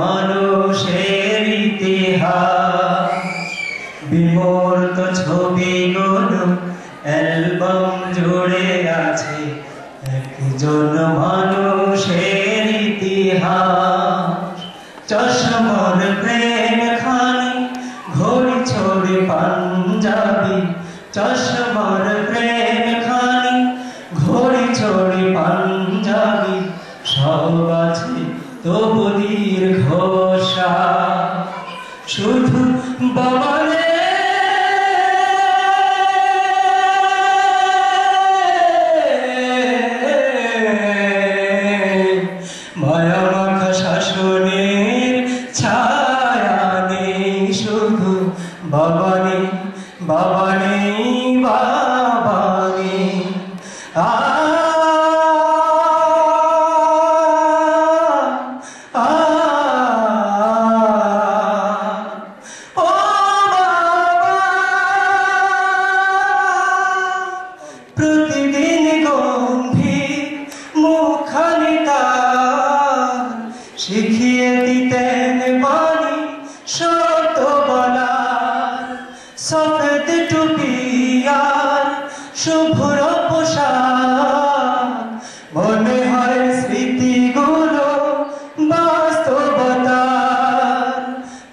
মানুষের ইতিহাস বিমূর্ত ছবিগুলো অ্যালবাম জুড়ে আছে একজন মানুষের ইতিহাস। চশমার প্রেম খানি ঘড়ি ছড়ি পাঞ্জাবি, চশমার প্রেম খানি ঘড়ি ছড়ি পাঞ্জাবি, সব আছে তবু দীর্ঘশ্বাস। শুধু বাবারে মায়া মাখা শাসনের ছায়া নেই, শুধু বাবা নেই, বাবা নেই, বাবা নেই। প্রতিদিন গম্ভীর মুখখানি তার শিখিয়ে দিতেন বাণী শত বলার। সফেদ টুপি আর শুভ্র পোশাক, মনে হয় স্মৃতিগুলো বাস্তবতার।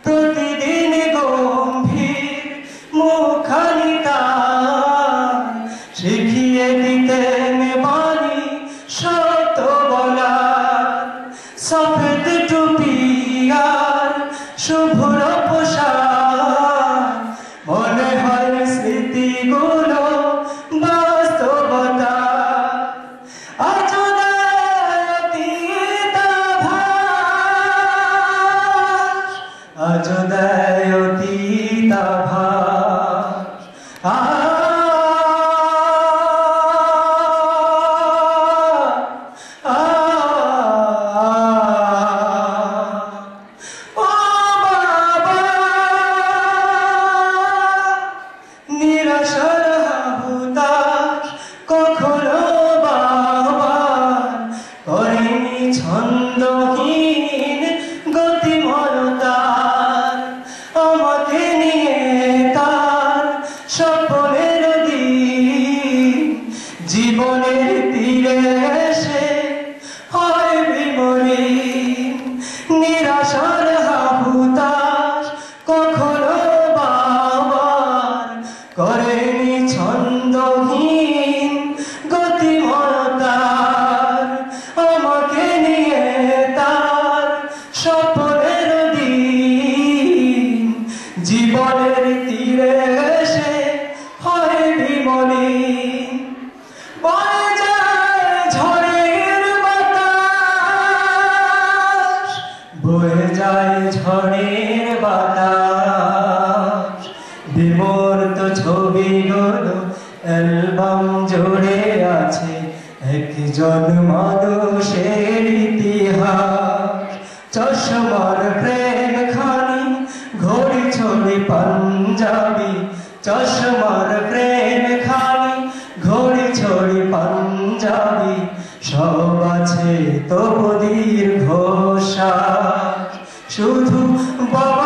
প্রতিদিন গম্ভীর মুখখানি তার শিখিয়ে দিতেন বাণী শত বলার। সফেদ টুপি আর শুভ্র পোশাক, মনে হয় স্মৃতিগুলো বাস্তবতা। আজও দেয় অতীতাভাস, আজও দেয় অতীতাভাস। নিরাশার হাহুতাশ কখনো বাবার করেনি ছন্দহীন গতিময়তার। আমাকে নিয়ে তার স্বপ্নের দিন জীবনের তীরে এসে হয় বিমলিন। নিরাশার হাহুতাশ কখনো বাবার করেনি ছন্দহীন গতিময়তার। আমাকে নিয়ে তার স্বপ্নের দিন জীবনের তীরে এসে হয় বিমলিন। বয়ে যায় ঝড়ের বাতাস, বয়ে যায় ঝড়ের বাতাস। বিমূর্ত ছবিগুলো অ্যালবাম জুড়ে আছে একজন মানুষের ইতিহাস। চশমার প্রেম খানি ঘড়ি ছড়ি পাঞ্জাবি, চশমার প্রেম খানি ঘড়ি ছড়ি পাঞ্জাবি, সব আছে তবু দীর্ঘশ্বাস। শুধু বাবা